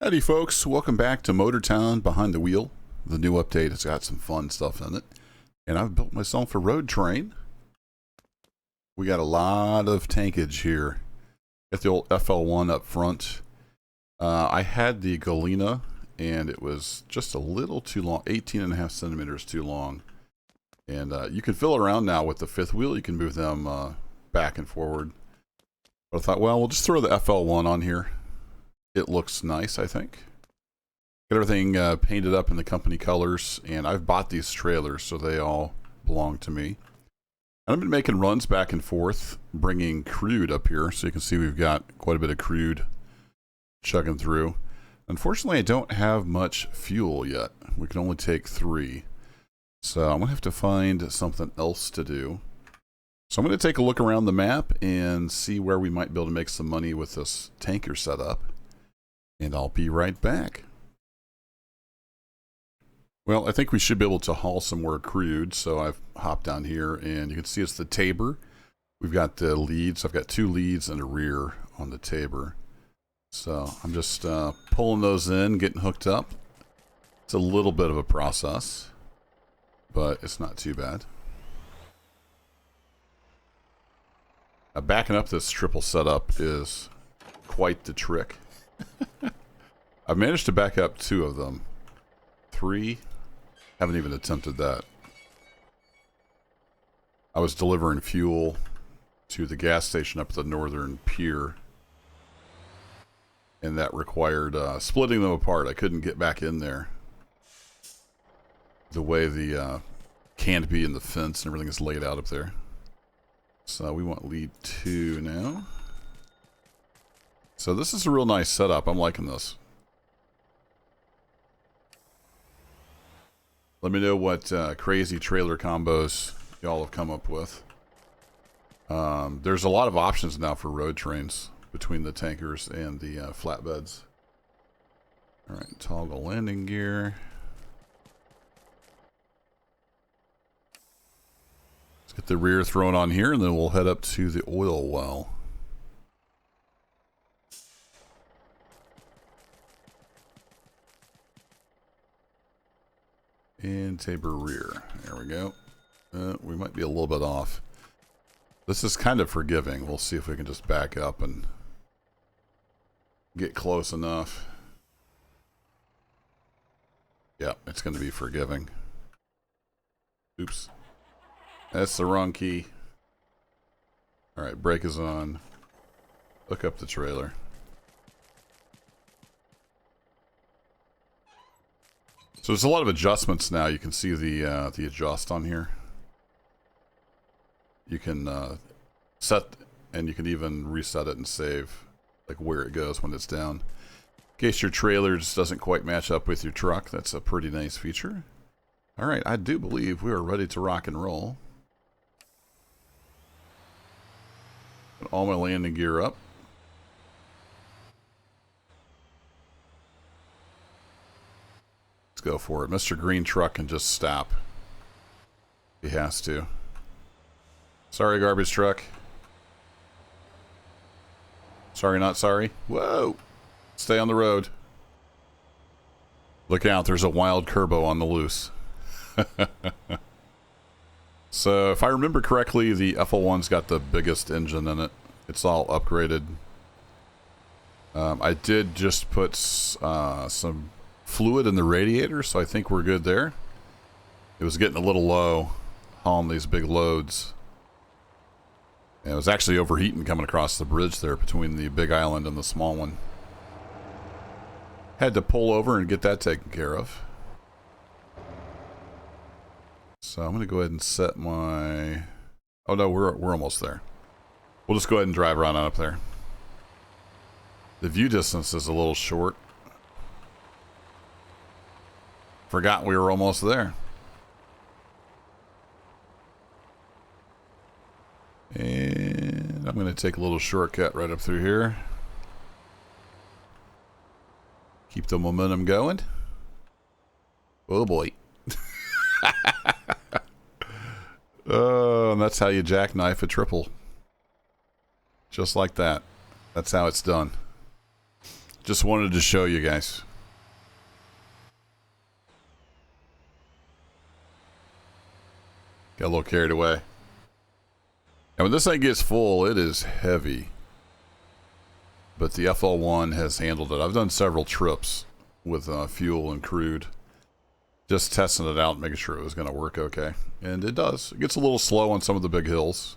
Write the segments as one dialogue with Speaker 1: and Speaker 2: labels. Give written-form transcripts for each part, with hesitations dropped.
Speaker 1: Howdy folks, welcome back to Motor Town Behind the Wheel. The new update has got some fun stuff in it. And I've built myself a road train. We got a lot of tankage here. Got the old FL1 up front. I had the Galena and it was just a little too long, 18.5 centimeters too long. And you can fill it around now with the fifth wheel. You can move them back and forward. But I thought, well, we'll just throw the FL1 on here. It looks nice, I think. Got everything painted up in the company colors, and I've bought these trailers, so they all belong to me. And I've been making runs back and forth, bringing crude up here, so you can see we've got quite a bit of crude chugging through. Unfortunately, I don't have much fuel yet. We can only take 3. So I'm going to have to find something else to do. So I'm going to take a look around the map and see where we might be able to make some money with this tanker setup. And I'll be right back. Well, I think we should be able to haul some more crude, so I've hopped down here, and you can see it's the Tabor. We've got the leads. I've got 2 leads and a rear on the Tabor. So I'm just pulling those in, getting hooked up. It's a little bit of a process, but it's not too bad. Backing up this triple setup is quite the trick. I've managed to back up 2 of them. 3, haven't even attempted that. I was delivering fuel to the gas station up at the northern pier, and that required splitting them apart. I couldn't get back in there. The way the canopy and the fence and everything is laid out up there. So we want lead 2 now. So this is a real nice setup. I'm liking this. Let me know what crazy trailer combos y'all have come up with. There's a lot of options now for road trains between the tankers and the flatbeds. Alright, toggle landing gear. Let's get the rear thrown on here and then we'll head up to the oil well. And Tabor rear. There we go. We might be a little bit off. This is kind of forgiving. We'll see if we can just back up and get close enough. Yeah, it's going to be forgiving. Oops. That's the wrong key. Alright, brake is on. Hook up the trailer. So there's a lot of adjustments now. You can see the adjust on here. You can set, and you can even reset it and save like where it goes when it's down. In case your trailer just doesn't quite match up with your truck, that's a pretty nice feature. All right, I do believe we are ready to rock and roll. Put all my landing gear up. Go for it. Mr. Green Truck can just stop. He has to. Sorry, garbage truck. Sorry, not sorry. Whoa! Stay on the road. Look out, there's a wild Kerbo on the loose. So, if I remember correctly, the FL1's got the biggest engine in it. It's all upgraded. I did just put some fluid in the radiator, so I think we're good there. It was getting a little low hauling these big loads. And it was actually overheating coming across the bridge there between the big island and the small one. Had to pull over and get that taken care of. So I'm going to go ahead and set my... Oh no, we're almost there. We'll just go ahead and drive around up there. The view distance is a little short. Forgot we were almost there. And I'm going to take a little shortcut right up through here. Keep the momentum going. Oh boy. Oh, and that's how you jackknife a triple. Just like that. That's how it's done. Just wanted to show you guys. Got a little carried away. And when this thing gets full, it is heavy. But the FL1 has handled it. I've done several trips with fuel and crude. Just testing it out, making sure it was going to work okay. And it does. It gets a little slow on some of the big hills.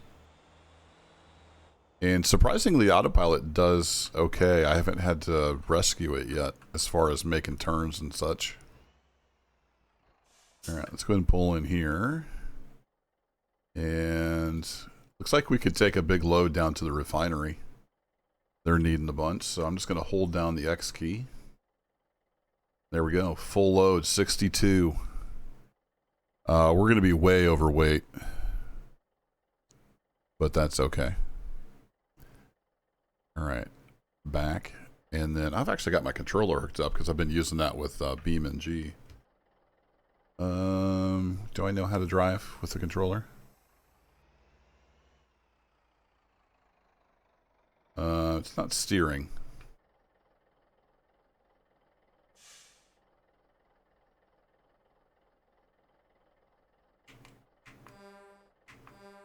Speaker 1: And surprisingly, autopilot does okay. I haven't had to rescue it yet as far as making turns and such. All right, let's go ahead and pull in here. And looks like we could take a big load down to the refinery. They're needing a bunch, so I'm just going to hold down the X key. There we go. Full load, 62. We're going to be way overweight. But that's okay. All right. Back. And then I've actually got my controller hooked up because I've been using that with Beam and G. Do I know how to drive with the controller? It's not steering.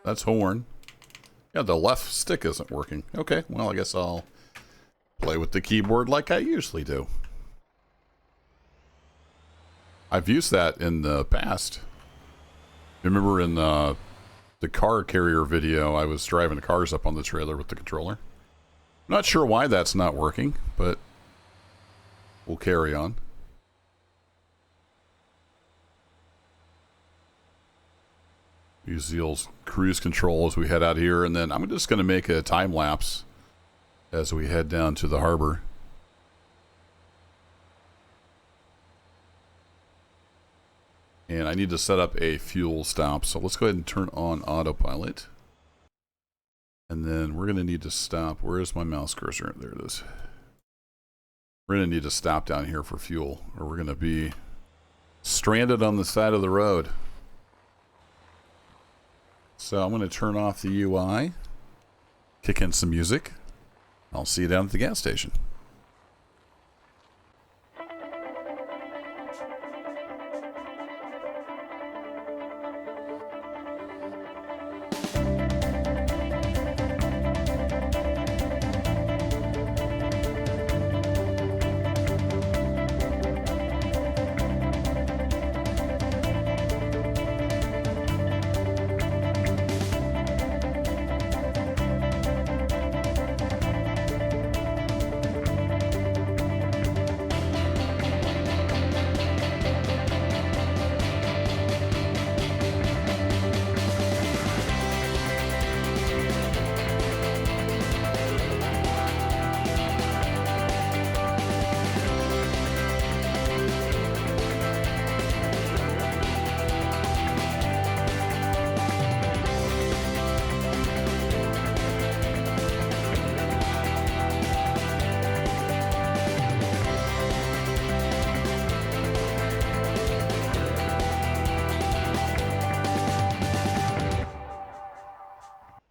Speaker 1: That's horn. Yeah, the left stick isn't working. Okay, well, I guess I'll play with the keyboard like I usually do. I've used that in the past. Remember in the car carrier video, I was driving the cars up on the trailer with the controller. Not sure why that's not working, but we'll carry on. Use the cruise control as we head out here, and then I'm just going to make a time lapse as we head down to the harbor. And I need to set up a fuel stop, so let's go ahead and turn on autopilot. And then we're going to need to stop. Where is my mouse cursor? There it is. We're going to need to stop down here for fuel, or we're going to be stranded on the side of the road. So I'm going to turn off the UI, kick in some music. I'll see you down at the gas station.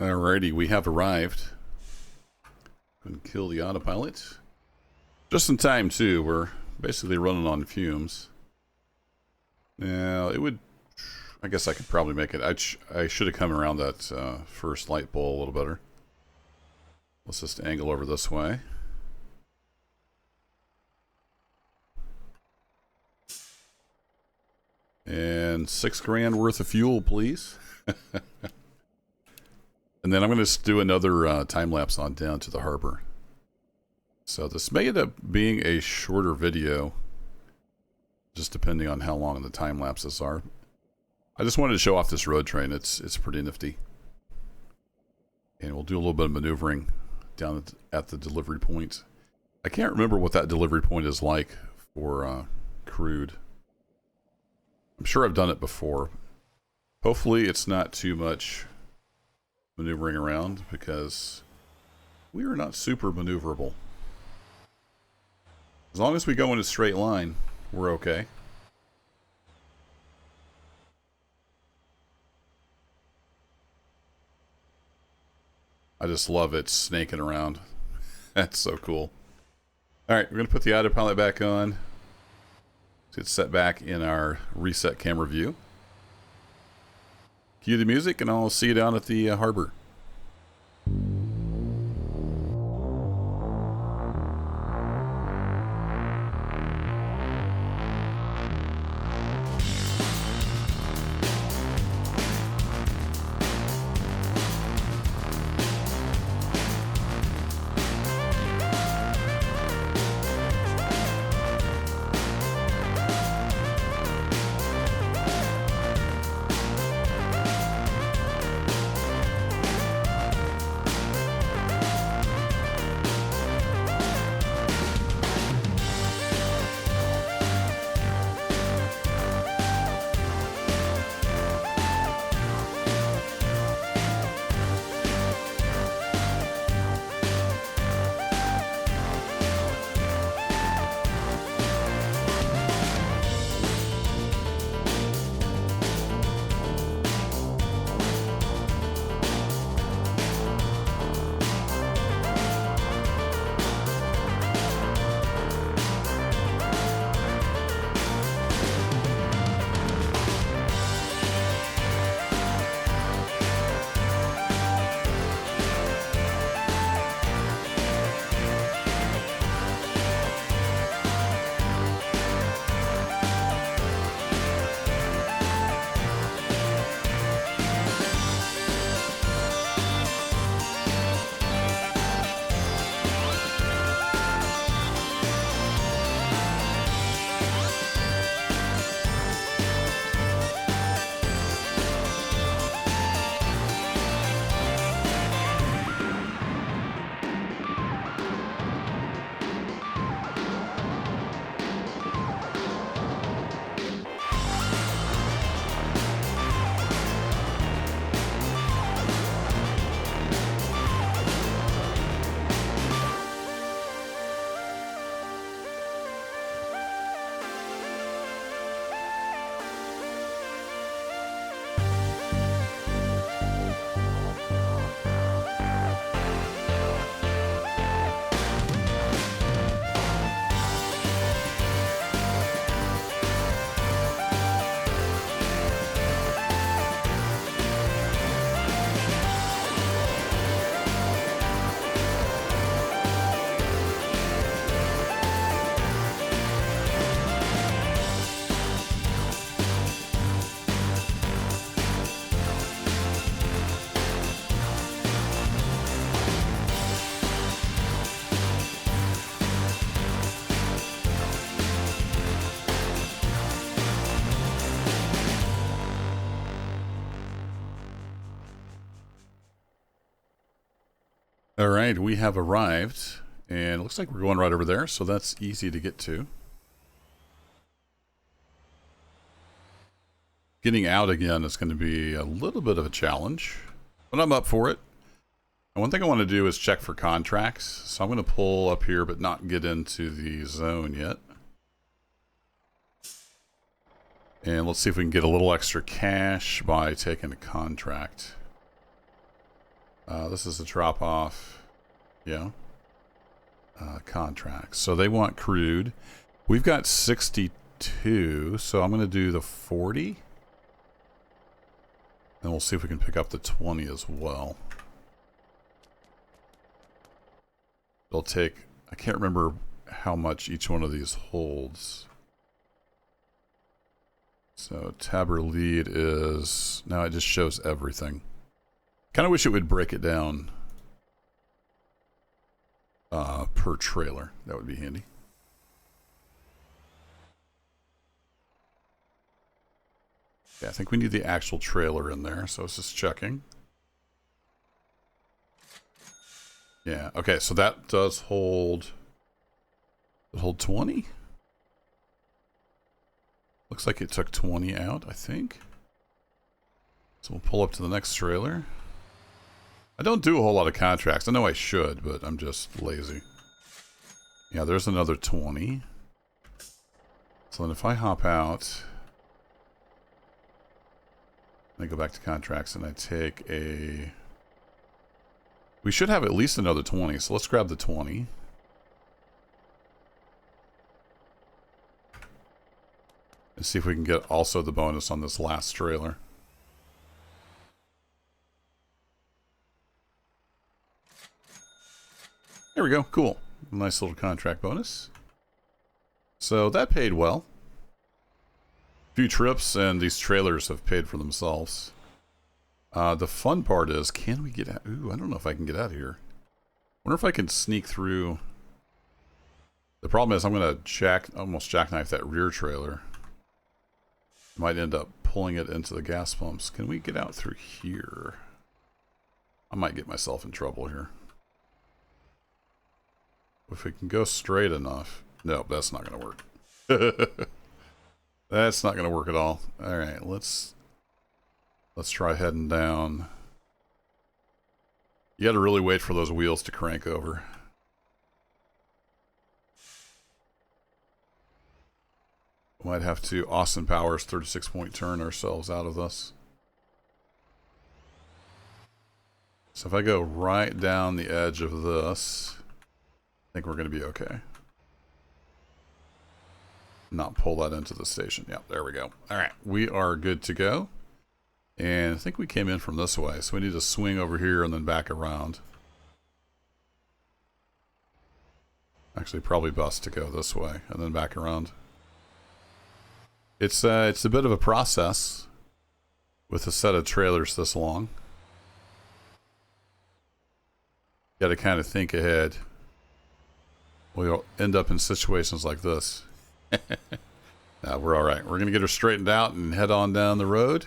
Speaker 1: Alrighty, we have arrived. Going to kill the autopilot. Just in time, too. We're basically running on fumes. Now, it would... I guess I could probably make it. I should have come around that first light pole a little better. Let's just angle over this way. And $6 grand worth of fuel, please. And then I'm going to do another time lapse on down to the harbor. So this may end up being a shorter video, just depending on how long the time lapses are. I just wanted to show off this road train. It's pretty nifty. And we'll do a little bit of maneuvering down at the delivery point. I can't remember what that delivery point is like for crude. I'm sure I've done it before. Hopefully it's not too much maneuvering around, because we are not super maneuverable. As long as we go in a straight line, we're okay. I just love it snaking around. That's so cool. All right, we're going to put the autopilot back on. It's set back in our reset camera view. Cue the music, and I'll see you down at the harbor. All right, we have arrived, and it looks like we're going right over there, so that's easy to get to. Getting out again is going to be a little bit of a challenge, but I'm up for it. And one thing I want to do is check for contracts, so I'm going to pull up here but not get into the zone yet. And let's see if we can get a little extra cash by taking a contract. This is a drop off. Yeah. Contracts. So they want crude. We've got 62, so I'm going to do the 40. And we'll see if we can pick up the 20 as well. It'll take, I can't remember how much each one of these holds. So tabber lead is, now it just shows everything. Kind of wish it would break it down per trailer. That would be handy. Yeah, I think we need the actual trailer in there, so it's just checking. Yeah, okay, so that does hold... Does it hold 20? Looks like it took 20 out, I think. So we'll pull up to the next trailer. I don't do a whole lot of contracts. I know I should, but I'm just lazy. Yeah, there's another 20. So then if I hop out, I go back to contracts and I take a... We should have at least another 20, so let's grab the 20. And see if we can get also the bonus on this last trailer. There we go. Cool. Nice little contract bonus. So that paid well. A few trips and these trailers have paid for themselves. The fun part is, can we get out? Ooh, I don't know if I can get out of here. Wonder if I can sneak through. The problem is I'm going to almost jackknife that rear trailer. Might end up pulling it into the gas pumps. Can we get out through here? I might get myself in trouble here. If we can go straight enough. No, that's not going to work. That's not going to work at all. All right, let's try heading down. You got to really wait for those wheels to crank over. Might have to Austin Powers 36-point turn ourselves out of this. So if I go right down the edge of this, I think we're going to be okay. Not pull that into the station. Yep, there we go. All right, we are good to go. And I think we came in from this way, so we need to swing over here and then back around. Actually, probably best to go this way and then back around. It's a bit of a process with a set of trailers this long. Got to kind of think ahead. We'll end up in situations like this. Nah, we're all right. We're going to get her straightened out and head on down the road.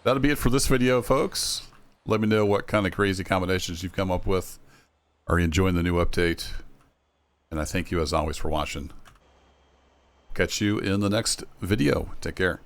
Speaker 1: That'll be it for this video, folks. Let me know what kind of crazy combinations you've come up with. Are you enjoying the new update? And I thank you as always for watching. Catch you in the next video. Take care.